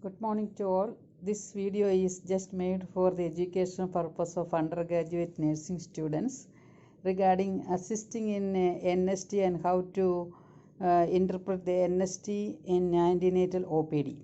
Good morning to all. This video is just made for the educational purpose of undergraduate nursing students regarding assisting in NST and how to interpret the NST in antenatal OPD.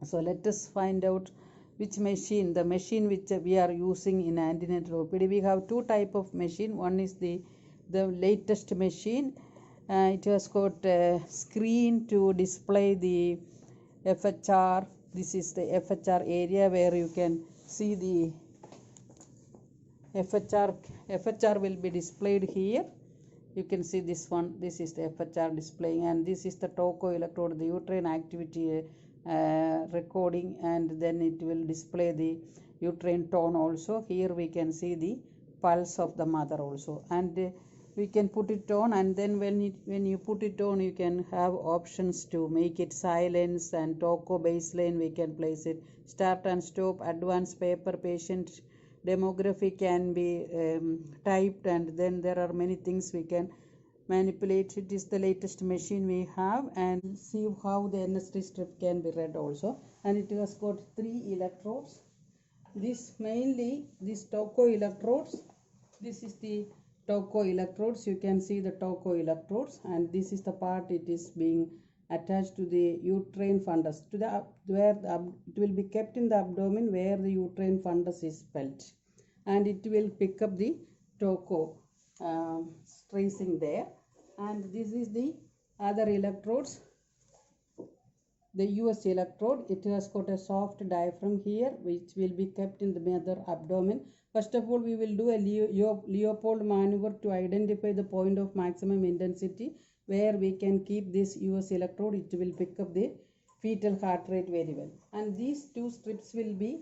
So let us find out which machine, the machine which we are using in antenatal OPD. We have two type of machine. One is the latest machine. It has got a screen to display the FHR. This is the FHR area where you can see the FHR will be displayed here. You can see this one. This is the FHR displaying, and this is the toco electrode, the uterine activity recording, and then it will display the uterine tone also. Here we can see the pulse of the mother also, and we can put it on, and then when you put it on, you can have options to make it silence and toco baseline. We can place it start and stop, advanced paper, patient demography can be typed, and then there are many things we can manipulate. It is the latest machine we have, and see how the NST strip can be read also. And it has got 3 electrodes. This mainly these toco electrodes. This is the toco electrodes. You can see the toco electrodes, and this is the part it is being attached to the uterine fundus, to the it will be kept in the abdomen where the uterine fundus is felt, and it will pick up the toco tracing there. And this is the other electrodes, the US electrode. It has got a soft diaphragm here which will be kept in the mother abdomen. First of all, we will do a Leopold maneuver to identify the point of maximum intensity where we can keep this US electrode. It will pick up the fetal heart rate very well. And these 2 strips will be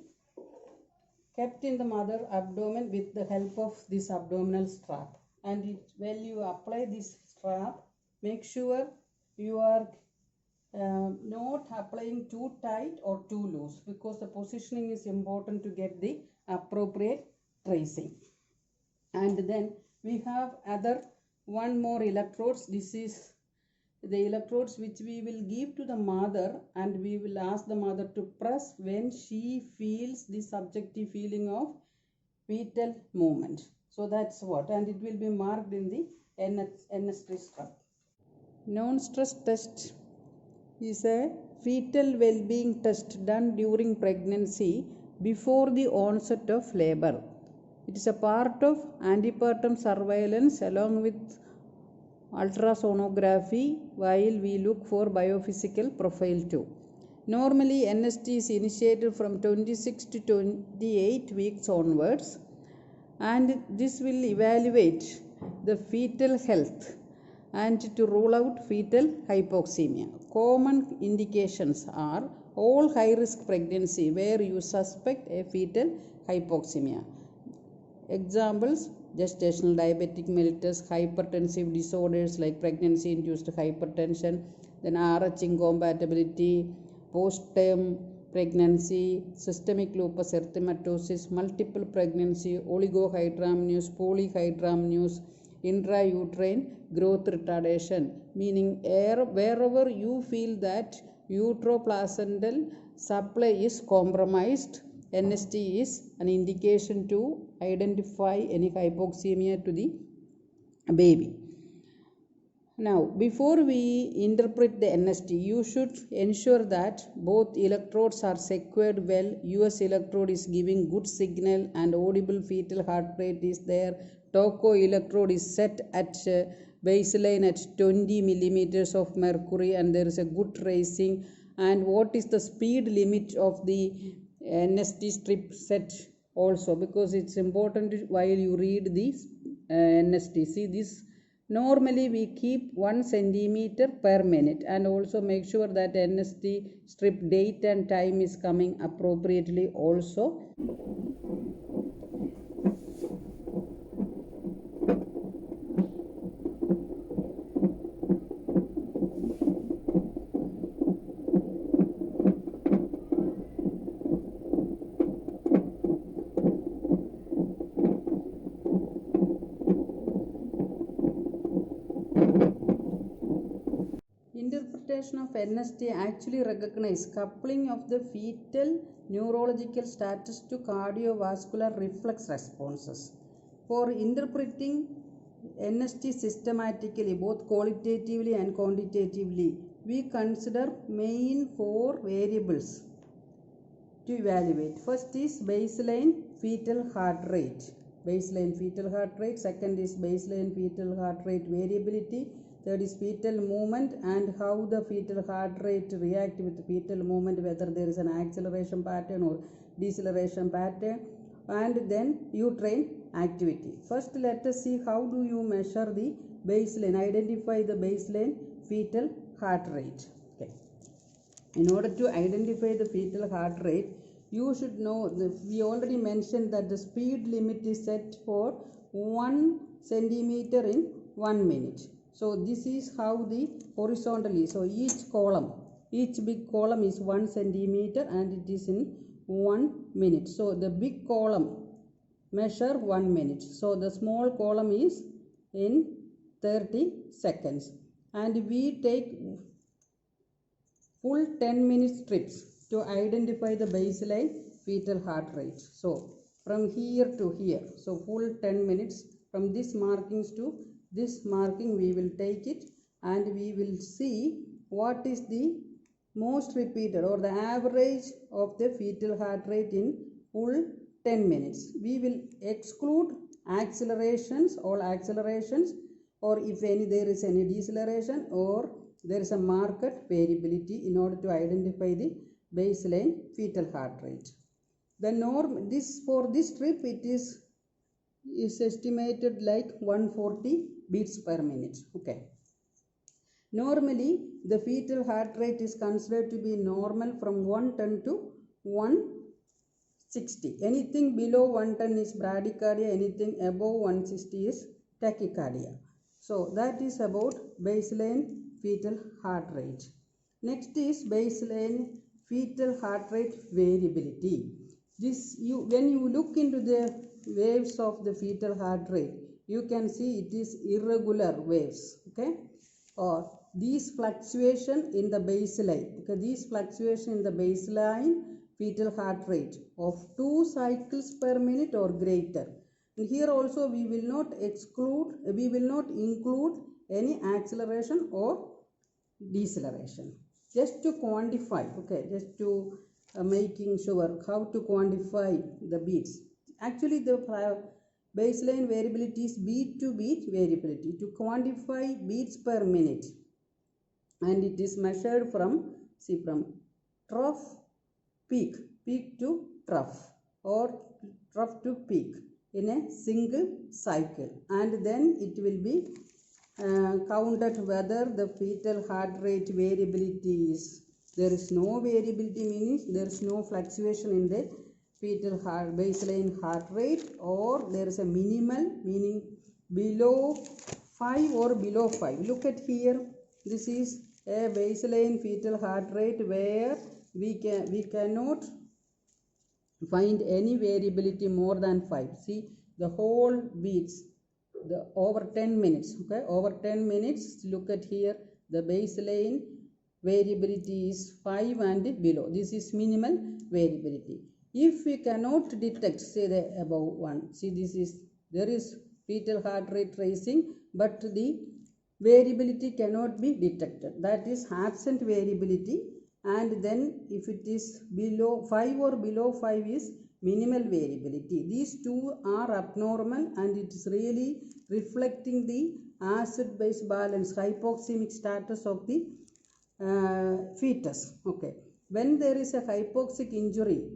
kept in the mother abdomen with the help of this abdominal strap. And when you apply this strap, make sure you are not applying too tight or too loose, because the positioning is important to get the appropriate tracing. And then we have one more electrodes. This is the electrodes which we will give to the mother, and we will ask the mother to press when she feels the subjective feeling of fetal movement. So that's what, and it will be marked in the NST strap. Non-stress test is a fetal well-being test done during pregnancy before the onset of labor. It is a part of antepartum surveillance along with ultrasonography, while we look for biophysical profile too. Normally, NST is initiated from 26 to 28 weeks onwards, and this will evaluate the fetal health and to rule out fetal hypoxemia. Common indications are all high-risk pregnancy where you suspect a fetal hypoxemia. Examples: gestational diabetic mellitus, hypertensive disorders like pregnancy-induced hypertension, then RH incompatibility, post-term pregnancy, systemic lupus erythematosus, multiple pregnancy, oligohydramnios, polyhydramnios, intrauterine growth retardation, meaning wherever you feel that uteroplacental supply is compromised, NST is an indication to identify any hypoxemia to the baby. Now, before we interpret the NST, you should ensure that both electrodes are secured well. US electrode is giving good signal and audible fetal heart rate is there. Toco electrode is set at baseline at 20 millimeters of mercury, and there is a good tracing. And what is the speed limit of the NST strip set also, because it's important while you read this NST. See this. Normally we keep 1 centimeter per minute, and also make sure that NST strip date and time is coming appropriately also. calculation of NST actually recognize coupling of the fetal neurological status to cardiovascular reflex responses. For interpreting NST systematically, both qualitatively and quantitatively, we consider main 4 variables to evaluate. First is baseline fetal heart rate. Baseline fetal heart rate. Second is baseline fetal heart rate variability. Third is fetal movement and how the fetal heart rate react with fetal movement, whether there is an acceleration pattern or deceleration pattern, and then uterine activity. First, let us see how do you measure the baseline, identify the baseline fetal heart rate. Okay. In order to identify the fetal heart rate, you should know that we already mentioned that the speed limit is set for 1 centimeter in 1 minute. So this is how the horizontally, so each big column is 1 centimeter and it is in 1 minute. So the big column measure 1 minute. So the small column is in 30 seconds. And we take full 10 minute strips to identify the baseline fetal heart rate. So from here to here, so full 10 minutes, from this markings to this marking we will take it, and we will see what is the most repeated or the average of the fetal heart rate in full 10 minutes. We will exclude accelerations, all accelerations, or if any there is any deceleration or there is a marked variability in order to identify the baseline fetal heart rate. The norm, for this strip it is estimated like 140 beats per minute. Okay. Normally the fetal heart rate is considered to be normal from 110 to 160. Anything below 110 is bradycardia, anything above 160 is tachycardia. So that is about baseline fetal heart rate. Next is baseline fetal heart rate variability. When you look into the waves of the fetal heart rate, you can see it is irregular waves. Okay, or these fluctuation in the baseline. Okay, these fluctuation in the baseline fetal heart rate of 2 cycles per minute or greater. And here also we will not include any acceleration or deceleration. Just to quantify, okay, just to making sure how to quantify the beats. Actually the baseline variability is beat to beat variability to quantify beats per minute, and it is measured from trough peak to trough or trough to peak in a single cycle, and then it will be counted whether the fetal heart rate variability is, there is no variability, means there is no fluctuation in the fetal heart baseline heart rate, or there is a minimal, meaning below 5 or below 5. Look at here, this is a baseline fetal heart rate where we cannot find any variability more than 5. See the whole beats, the over 10 minutes. Okay, over 10 minutes, look at here, the baseline variability is 5 and below. This is minimal variability. If we cannot detect, say the above 1, see this is, there is fetal heart rate rising, but the variability cannot be detected, that is absent variability. And then if it is below 5 or below 5 is minimal variability. These two are abnormal, and it is really reflecting the acid-base balance, hypoxemic status of the fetus. Okay, when there is a hypoxic injury,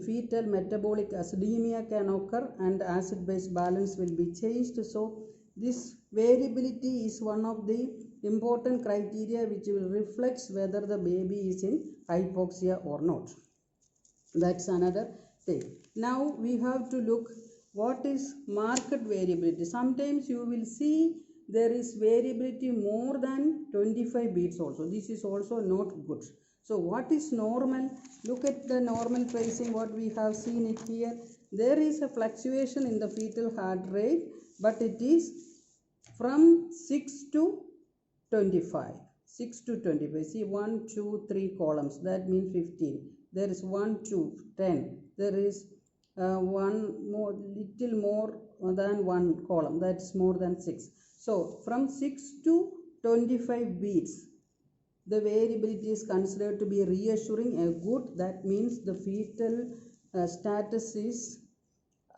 fetal metabolic acidemia can occur and acid-base balance will be changed. So this variability is one of the important criteria which will reflect whether the baby is in hypoxia or not. That's another thing. Now we have to look what is marked variability. Sometimes you will see there is variability more than 25 beats also. This is also not good. So what is normal? Look at the normal tracing, what we have seen it here. There is a fluctuation in the fetal heart rate, but it is from 6 to 25. 6 to 25. See 1, 2, 3 columns. That means 15. There is 1, 2, 10. There is one more, little more than one column. That's more than 6. So from 6 to 25 beats, the variability is considered to be reassuring a good. That means the fetal status is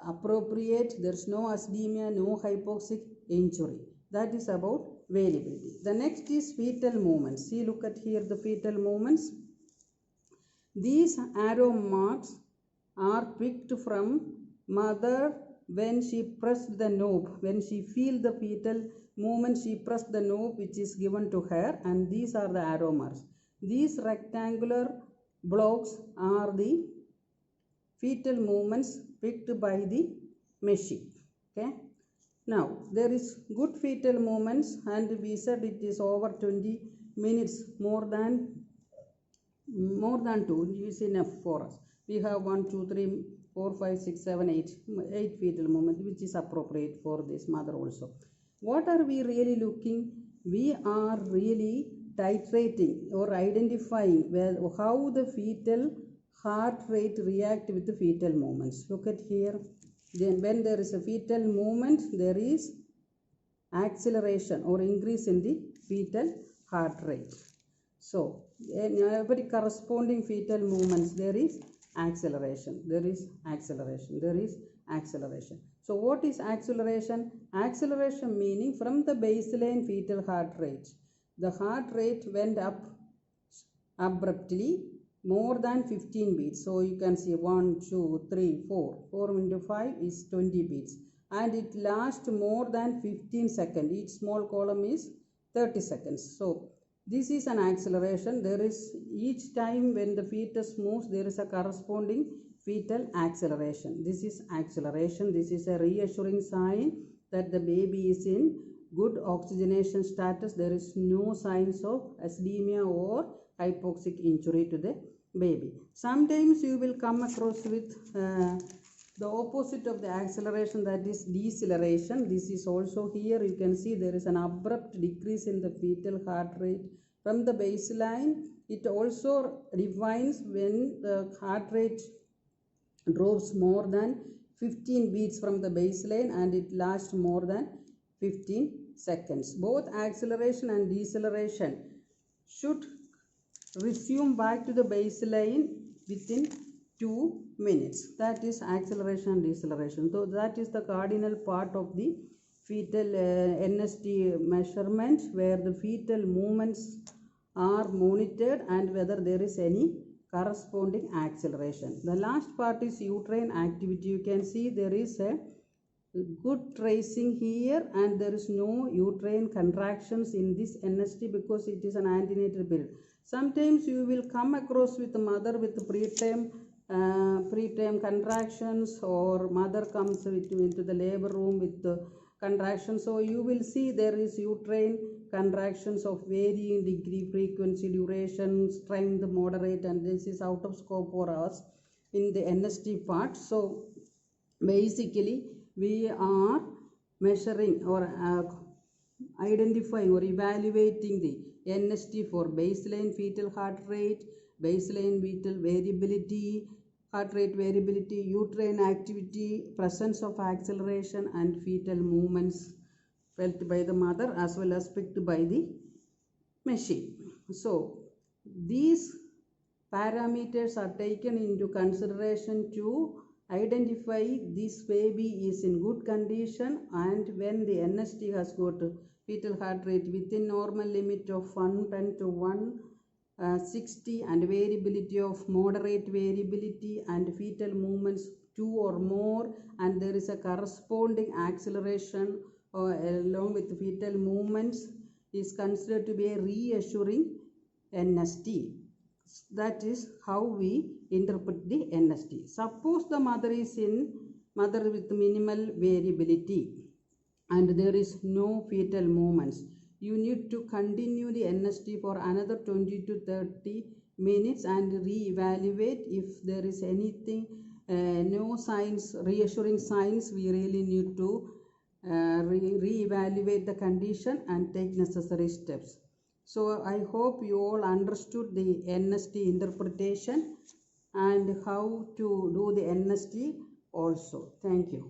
appropriate. There's no acidemia, no hypoxic injury. That is about variability. The next is fetal movements. See, look at here the fetal movements. These arrow marks are picked from mother when she pressed the knob. When she feel the fetal movement, she pressed the knob which is given to her, and these are the arrow marks. These rectangular blocks are the fetal movements picked by the machine. Okay. Now there is good fetal movements, and we said it is over 20 minutes, more than 2 is enough for us. We have 1, 2, 3, 4, 5, 6, 7, 8 fetal movement, which is appropriate for this mother also. What are we really looking? We are really titrating or identifying how the fetal heart rate react with the fetal movements. Look at here. Then when there is a fetal movement, there is acceleration or increase in the fetal heart rate. So in every corresponding fetal movements, there is acceleration. There is acceleration. There is acceleration. So what is acceleration? Acceleration meaning from the baseline fetal heart rate, the heart rate went up abruptly more than 15 beats. So you can see 1, 2, 3, 4. 4 into 5 is 20 beats. And it lasts more than 15 seconds. Each small column is 30 seconds. So this is an acceleration. There is each time when the fetus moves, there is a corresponding fetal acceleration. This is acceleration. This is a reassuring sign that the baby is in good oxygenation status. There is no signs of acidemia or hypoxic injury to the baby. Sometimes you will come across with the opposite of the acceleration, that is deceleration. This is also here. You can see there is an abrupt decrease in the fetal heart rate from the baseline. It also defines when the heart rate drops more than 15 beats from the baseline and it lasts more than 15 seconds. Both acceleration and deceleration should resume back to the baseline within 2 minutes. That is acceleration and deceleration. So that is the cardinal part of the fetal NST measurement, where the fetal movements are monitored and whether there is any corresponding acceleration. The last part is uterine activity. You can see there is a good tracing here and there is no uterine contractions in this NST because it is an antenatal period. Sometimes you will come across with a mother with preterm contractions, or mother comes into the labor room with contractions. So you will see there is uterine contractions of varying degree, frequency, duration, strength, moderate, and this is out of scope for us in the NST part. So basically we are measuring or identifying or evaluating the NST for baseline fetal heart rate, baseline fetal variability, heart rate variability, uterine activity, presence of acceleration, and fetal movements felt by the mother as well as picked by the machine. So these parameters are taken into consideration to identify this baby is in good condition, and when the NST has got fetal heart rate within normal limit of 110 to 160 and variability of moderate variability and fetal movements 2 or more, and there is a corresponding acceleration along with fetal movements, is considered to be a reassuring NST. That is how we interpret the NST. Suppose the mother is mother with minimal variability and there is no fetal movements. You need to continue the NST for another 20 to 30 minutes and re-evaluate if there is anything, no signs, reassuring signs. We really need to re-evaluate the condition and take necessary steps. So I hope you all understood the NST interpretation and how to do the NST also. Thank you.